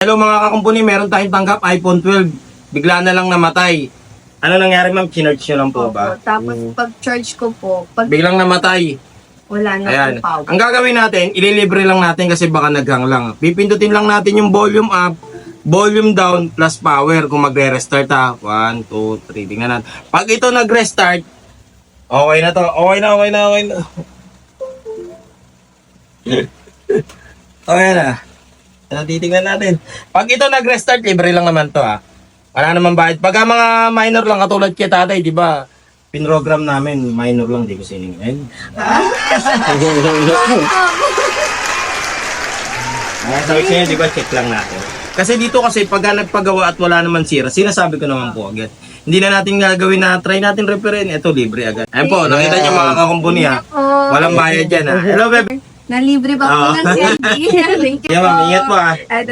Hello mga kakumpuni, meron tayong tanggap iPhone 12. Bigla na lang namatay. Ano nangyari ma'am? Chinarge nyo lang po ba? Opo. Tapos pag-charge ko po, pag Biglang namatay. wala na Ayan. po power. Ang gagawin natin, ililibre lang natin kasi baka naghang lang. Pipindutin lang natin yung volume up, volume down, plus power kung magre-restart ha. 1, 2, 3. Tingnan natin. Pag ito nag-restart, okay na to. Okay na. Okay na. Ano titingnan natin? Pag ito nag-restart, libre lang naman to ha. Wala naman bayad. Pagka mga minor lang katulad kay tatay, di ba? Pinrogram namin, minor lang, di ko siningin. Sabi ko di ba, check lang natin. Kasi dito kasi pagka nagpagawa at wala naman sira, sinasabi ko naman po agad. Hindi na natin gagawin na try natin referin. Ito, libre agad. Ayan po, nakita niyo mga kakumpuni ha. Walang bayad yan ha. Hello, bebe. Nalibre pa po ng candy. Thank you Yeah, po. ma'am, ingat po ha. Ay,